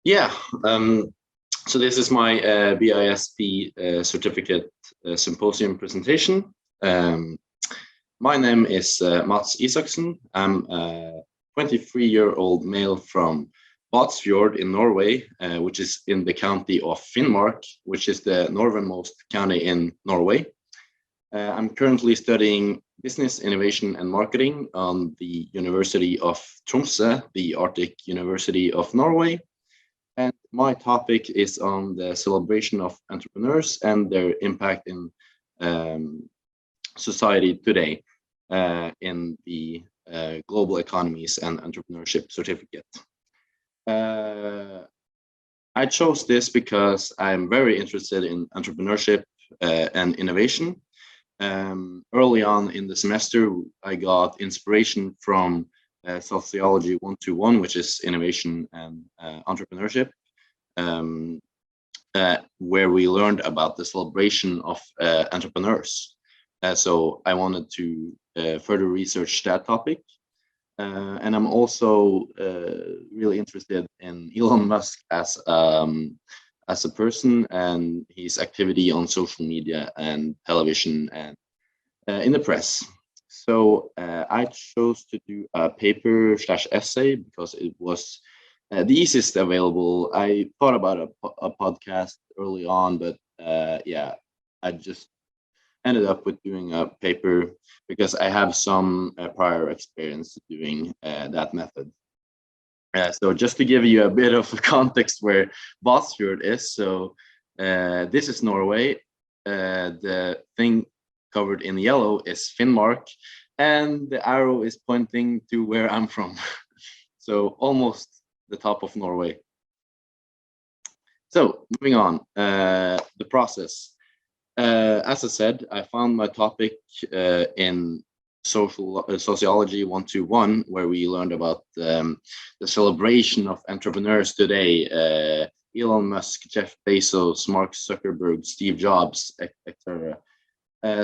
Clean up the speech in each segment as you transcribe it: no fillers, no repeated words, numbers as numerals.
Yeah, so this is my BISP Certificate Symposium presentation. My name is Mats Isaksen. I'm a 23-year-old male from Båtsfjord in Norway, which is in the county of Finnmark, which is the northernmost county in Norway. I'm currently studying business, innovation, and marketing on the University of Tromso, the Arctic University of Norway. And my topic is on the celebration of entrepreneurs and their impact in society today in the Global Economies and Entrepreneurship Certificate. I chose this because I'm very interested in entrepreneurship and innovation. Early on in the semester, I got inspiration from Sociology 121, which is innovation and entrepreneurship, where we learned about the celebration of entrepreneurs. So I wanted to further research that topic. And I'm also really interested in Elon Musk as a person and his activity on social media and television and in the press. So I chose to do a paper/essay because it was the easiest available. I thought about a podcast early on, but yeah, I just ended up with doing a paper because I have some prior experience doing that method. So just to give you a bit of context where Båtsfjord is, so this is Norway. The thing covered in yellow is Finnmark, and the arrow is pointing to where I'm from. So almost the top of Norway. So moving on, the process. As I said, I found my topic in Sociology 121, where we learned about the celebration of entrepreneurs today, Elon Musk, Jeff Bezos, Mark Zuckerberg, Steve Jobs, etc.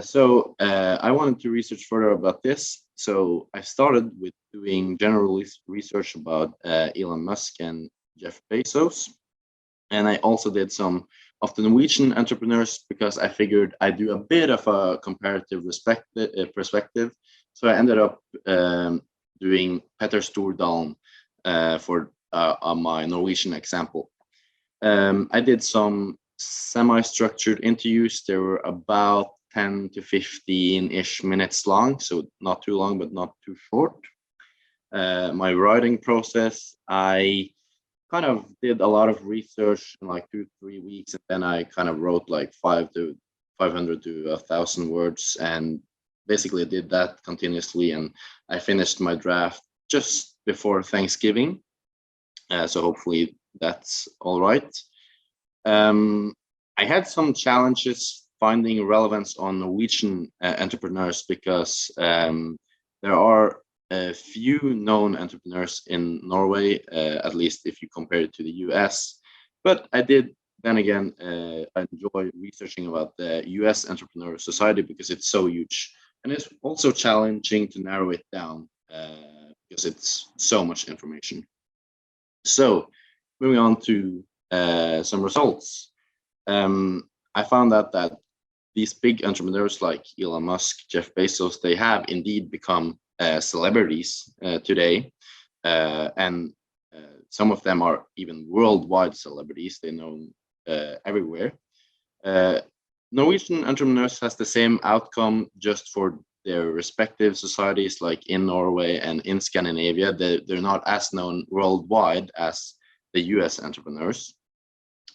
So I wanted to research further about this. So I started with doing general research about Elon Musk and Jeff Bezos. And I also did some of the Norwegian entrepreneurs because I figured I'd do a bit of a comparative perspective. So I ended up doing Petter Stordalen for my Norwegian example. I did some semi-structured interviews. There were about 10 to 15-ish minutes long, so not too long, but not too short. My writing process, I kind of did a lot of research in like 2-3 weeks, and then I kind of wrote like 500 to 1,000 words, and basically did that continuously. And I finished my draft just before Thanksgiving, so hopefully that's all right. I had some challenges finding relevance on Norwegian entrepreneurs because there are a few known entrepreneurs in Norway, at least if you compare it to the US. But I did, then again, enjoy researching about the US entrepreneur society because it's so huge. And it's also challenging to narrow it down because it's so much information. So moving on to some results. I found out that these big entrepreneurs like Elon Musk, Jeff Bezos, they have indeed become celebrities today, and some of them are even worldwide celebrities. They're known everywhere. Norwegian entrepreneurs has the same outcome just for their respective societies, like in Norway and in Scandinavia. They're not as known worldwide as the US entrepreneurs.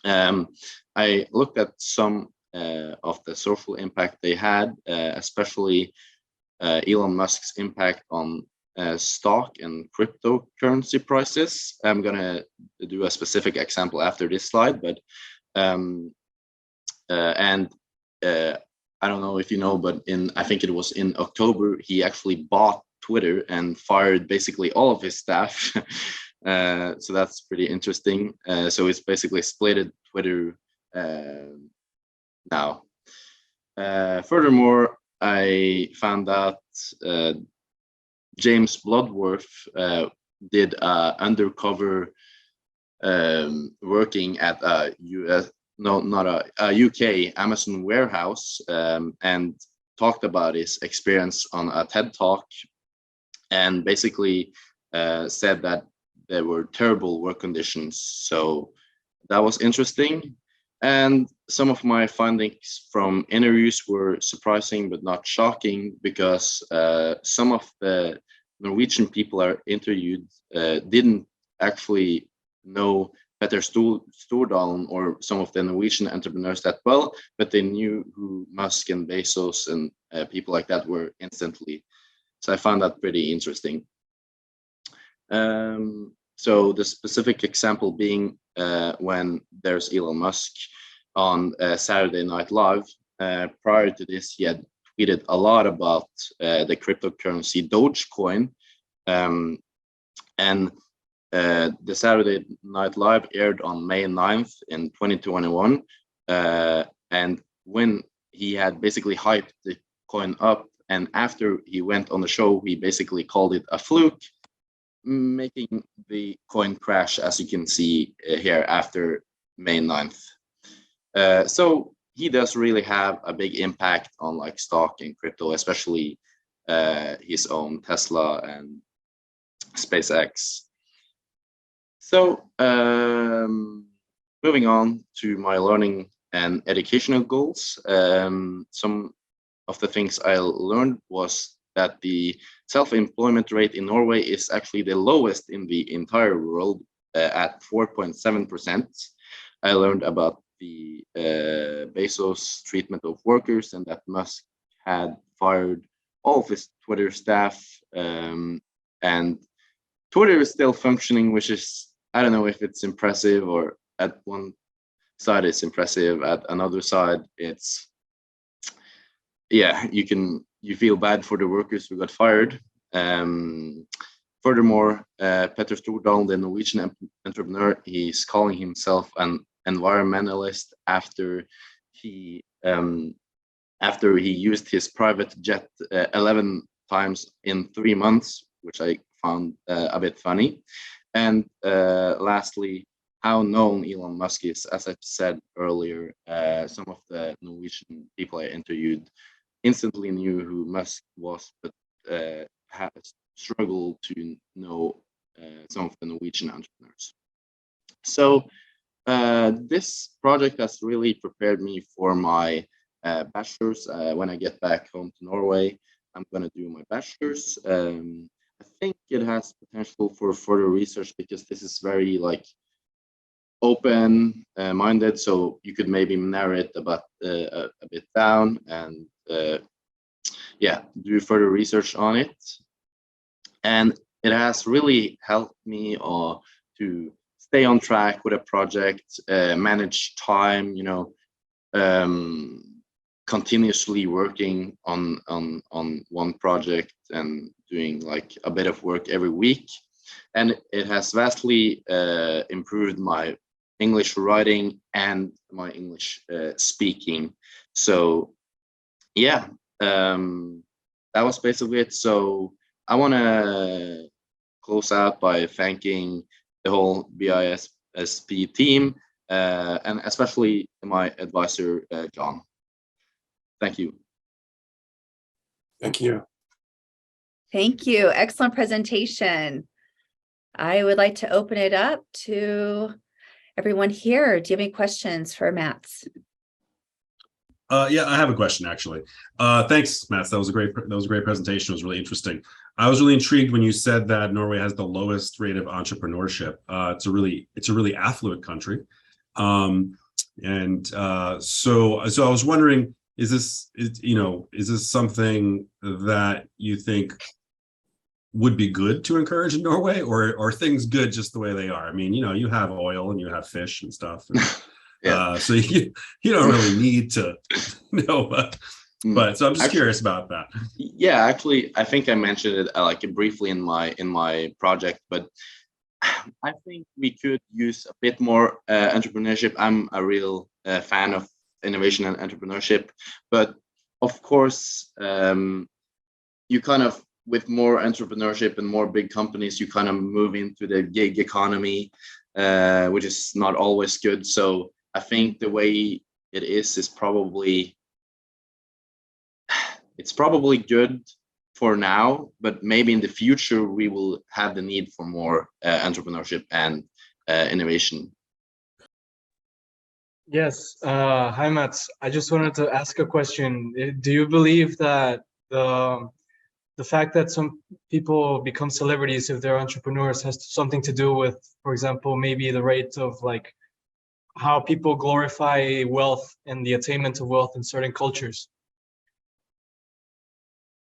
I looked at some of the social impact they had, especially Elon Musk's impact on stock and cryptocurrency prices. I'm going to do a specific example after this slide, but I don't know if you know, but I think it was in October, he actually bought Twitter and fired basically all of his staff. So that's pretty interesting. So it's basically splitted Twitter now. Furthermore, I found out James Bloodworth did an undercover working at a UK Amazon warehouse, and talked about his experience on a TED Talk, and basically said that there were terrible work conditions. So that was interesting. And some of my findings from interviews were surprising but not shocking, because some of the Norwegian people I interviewed didn't actually know Petter Stordalen or some of the Norwegian entrepreneurs that well, but they knew who Musk and Bezos and people like that were instantly. So I found that pretty interesting. So the specific example being when there's Elon Musk on Saturday Night Live. Prior to this, he had tweeted a lot about the cryptocurrency Dogecoin, and the Saturday Night Live aired on May 9th in 2021, and when he had basically hyped the coin up, and after he went on the show, he basically called it a fluke, making the coin crash, as you can see here after May 9th. So he does really have a big impact on like stock and crypto, especially his own Tesla and SpaceX. So moving on to my learning and educational goals, some of the things I learned was that the self-employment rate in Norway is actually the lowest in the entire world, at 4.7%. I learned about the Bezos treatment of workers, and that Musk had fired all of his Twitter staff, and Twitter is still functioning, which is, I don't know if it's impressive, or at one side it's impressive, at another side it's, yeah, you feel bad for the workers who got fired. Furthermore, Petter Stordalen, the Norwegian entrepreneur, he's calling himself an environmentalist after he used his private jet 11 times in 3 months, which I found a bit funny. And lastly, how known Elon Musk is. As I said earlier, some of the Norwegian people I interviewed instantly knew who Musk was, but has struggled to know some of the Norwegian entrepreneurs. So this project has really prepared me for my bachelor's. When I get back home to Norway, I'm going to do my bachelor's. I think it has potential for further research, because this is very like open-minded, so you could maybe narrow it about a bit down and yeah, do further research on it. And it has really helped me to stay on track with a project, manage time, continuously working on one project and doing like a bit of work every week. And it has vastly improved my English writing and my English speaking. So yeah, that was basically it. So I want to close out by thanking the whole BISP team, and especially my advisor, John. Thank you. Thank you. Thank you. Excellent presentation. I would like to open it up to everyone here. Do you have any questions for Mats? Yeah, I have a question actually. Thanks, Mats. That was a great presentation. It was really interesting. I was really intrigued when you said that Norway has the lowest rate of entrepreneurship. It's a really affluent country, so I was wondering, is this something that you think would be good to encourage in Norway, or are things good just the way they are? I mean, you have oil and you have fish and stuff. And, yeah. So you don't really need to know, but so I'm just curious about that. Yeah, actually, I think I mentioned it like briefly in my project, but I think we could use a bit more entrepreneurship. I'm a real fan of innovation and entrepreneurship, but of course, you kind of, with more entrepreneurship and more big companies, you kind of move into the gig economy. which is not always good. So I think the way it is probably, it's probably good for now, but maybe in the future we will have the need for more entrepreneurship and innovation. Yes. Hi, Mats. I just wanted to ask a question. Do you believe that the fact that some people become celebrities if they're entrepreneurs has something to do with, for example, maybe the rate of like how people glorify wealth and the attainment of wealth in certain cultures?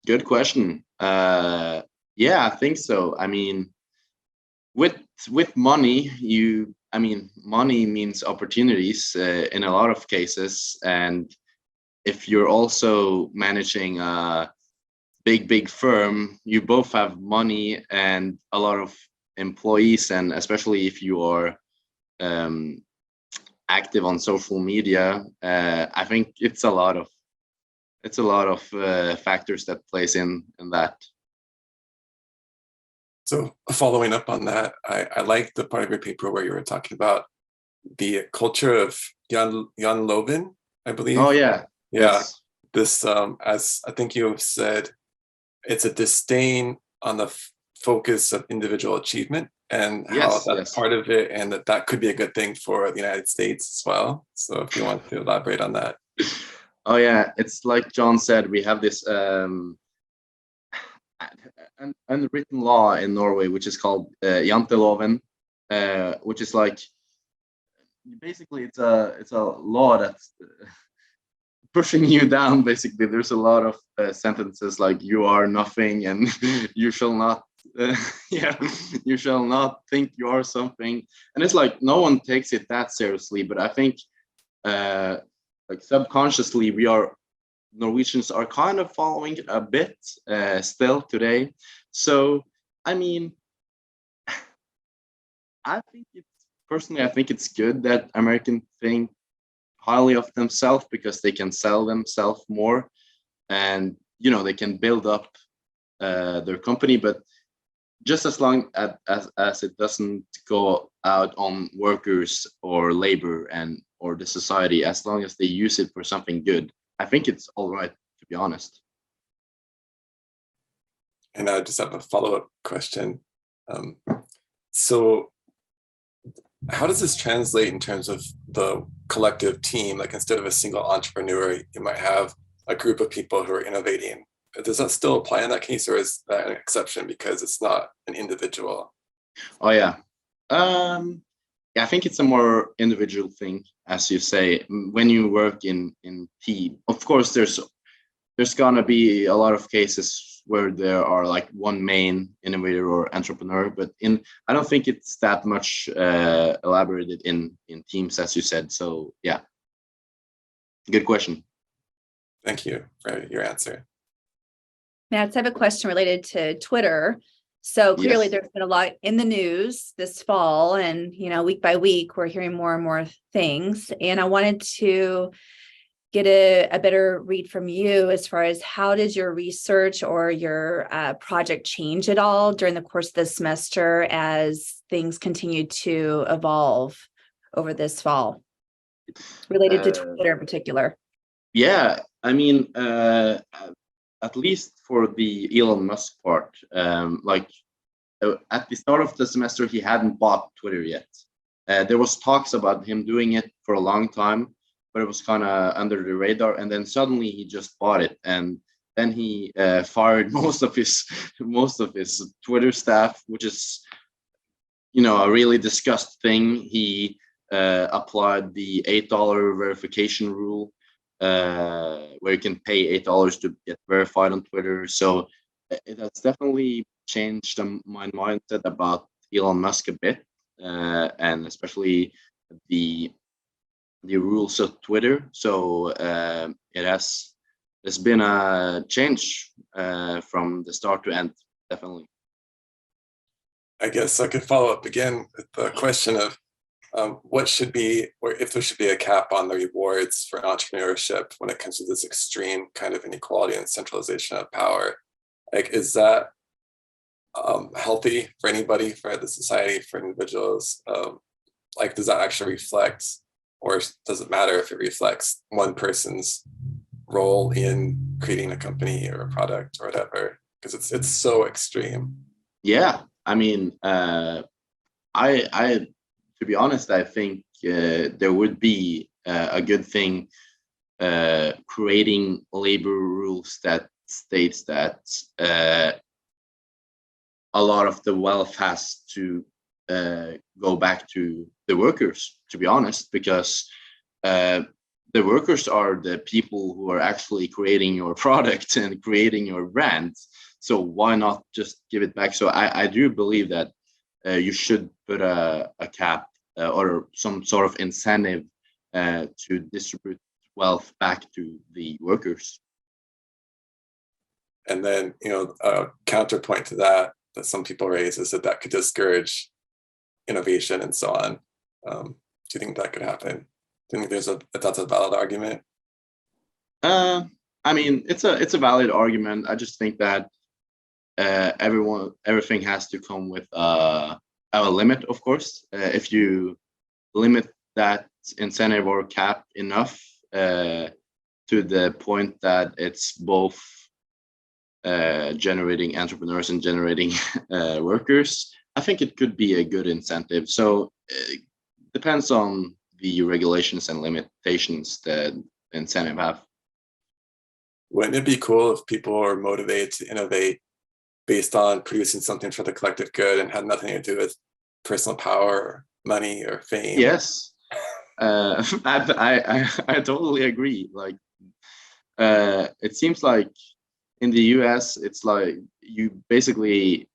Good question. Yeah, I think so. I mean, with money, money means opportunities in a lot of cases. And if you're also managing a big firm, you both have money and a lot of employees, and especially if you are active on social media, I think it's a lot of factors that plays in that. So following up on that, I like the part of your paper where you were talking about the culture of Jan Loven, I believe. Oh yeah. Yeah. Yes. This, as I think you have said, it's a disdain on the focus of individual achievement, and how that's part of it, and that could be a good thing for the United States as well. So if you want to elaborate on that. Oh yeah, it's like John said, we have this unwritten law in Norway, which is called janteloven, which is like, basically it's a law that's pushing you down. Basically, there's a lot of sentences like "you are nothing" and "you shall not." You shall not think you are something, and it's like no one takes it that seriously. But I think, like subconsciously, Norwegians are kind of following it a bit still today. So I mean, I think it's good that Americans think highly of themselves, because they can sell themselves more, and they can build up their company. But just as long as it doesn't go out on workers or labor or the society, as long as they use it for something good, I think it's all right, to be honest. And I just have a follow-up question. So how does this translate in terms of the collective team? Like, instead of a single entrepreneur, you might have a group of people who are innovating. Does that still apply in that case, or is that an exception because it's not an individual? Oh yeah. I think it's a more individual thing, as you say. When you work in team, of course there's gonna be a lot of cases where there are like one main innovator or entrepreneur, but I don't think it's that much elaborated in teams, as you said. So yeah, good question. Thank you for your answer. Matt, I have a question related to Twitter. So clearly there's been a lot in the news this fall, and week by week we're hearing more and more things. And I wanted to get a better read from you as far as how did your research or your project change at all during the course of the semester as things continue to evolve over this fall, related to Twitter in particular? Yeah, I mean, at least for the Elon Musk part, like at the start of the semester, he hadn't bought Twitter yet. There was talks about him doing it for a long time, but it was kind of under the radar. And then suddenly he just bought it, and then he fired most of his Twitter staff, which is a really discussed thing. He applied the $8 verification rule, where you can pay $8 to get verified on Twitter. So it has definitely changed my mindset about Elon Musk a bit, and especially the rules of Twitter. So there's been a change from the start to end, definitely. I guess I could follow up again with the question of what should be, or if there should be a cap on the rewards for entrepreneurship when it comes to this extreme kind of inequality and centralization of power. Like, is that healthy for anybody, for the society, for individuals? like, does that actually reflect, or does it matter if it reflects one person's role in creating a company or a product or whatever? Because it's so extreme. Yeah, I mean, I to be honest, I think there would be a good thing creating labor rules that states that a lot of the wealth has to go back to the workers, to be honest, because the workers are the people who are actually creating your product and creating your brand. So why not just give it back? So I do believe that you should put a cap or some sort of incentive to distribute wealth back to the workers. And then, a counterpoint to that some people raise is that could discourage innovation and so on. Do you think that could happen? Do you think that's a valid argument? I mean, it's a valid argument. I just think that everything has to come with a limit, of course. If you limit that incentive or cap enough to the point that it's both generating entrepreneurs and generating workers, I think it could be a good incentive. So it depends on the regulations and limitations that incentive have. Wouldn't it be cool if people are motivated to innovate based on producing something for the collective good and had nothing to do with personal power, or money, or fame? Yes, I totally agree. Like, it seems like in the US, it's like you basically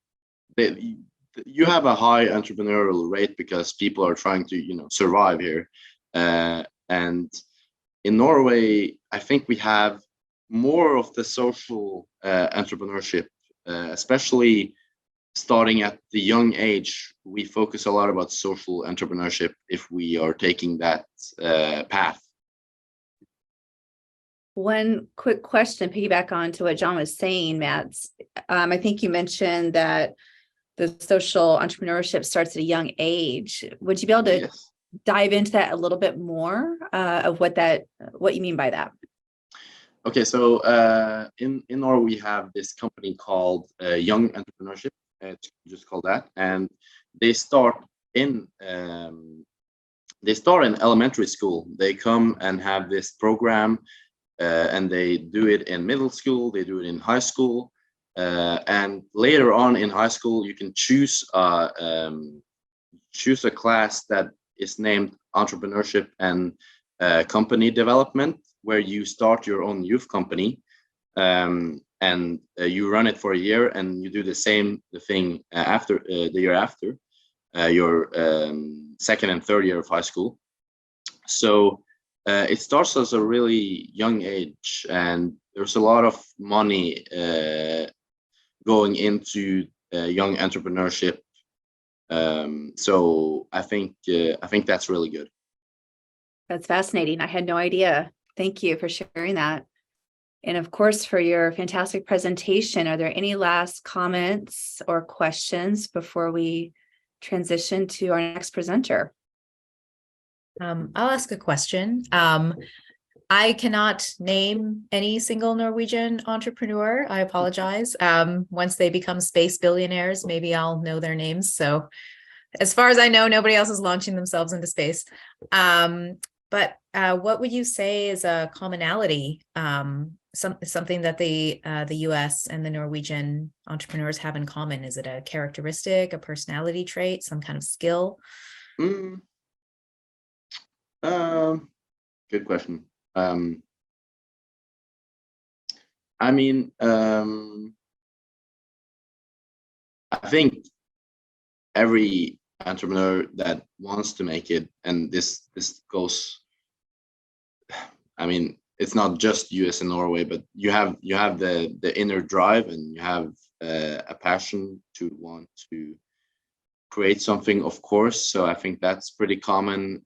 you have a high entrepreneurial rate because people are trying to survive here, and in Norway, I think we have more of the social entrepreneurship, especially starting at the young age. We focus a lot about social entrepreneurship if we are taking that path. One quick question, piggyback on to what John was saying, Matt. I think you mentioned that the social entrepreneurship starts at a young age. Would you be able to dive into that a little bit more of what you mean by that? Okay, so in Norway we have this company called Young Entrepreneurship. It's just called that, and they start in elementary school. They come and have this program, and they do it in middle school. They do it in high school, and later on in high school you can choose a class that is named entrepreneurship and company development, where you start your own youth company, and you run it for a year, and you do the thing after the year after your second and third year of high school. So it starts as a really young age, and there's a lot of money going into young entrepreneurship. So I think that's really good. That's fascinating. I had no idea. Thank you for sharing that. And of course, for your fantastic presentation. Are there any last comments or questions before we transition to our next presenter? I'll ask a question. I cannot name any single Norwegian entrepreneur. I apologize. Once they become space billionaires, maybe I'll know their names. So as far as I know, nobody else is launching themselves into space. But what would you say is a commonality, something that the US and the Norwegian entrepreneurs have in common? Is it a characteristic, a personality trait, some kind of skill? Good question. I mean, I think every entrepreneur that wants to make it, and this goes, I mean, it's not just US and Norway, but you have the inner drive, and you have a passion to want to create something, of course. So I think that's pretty common.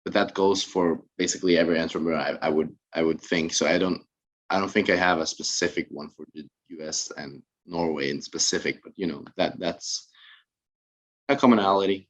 But that goes for basically every entrepreneur, I would think. So I don't think I have a specific one for the US and Norway in specific, but that's a commonality.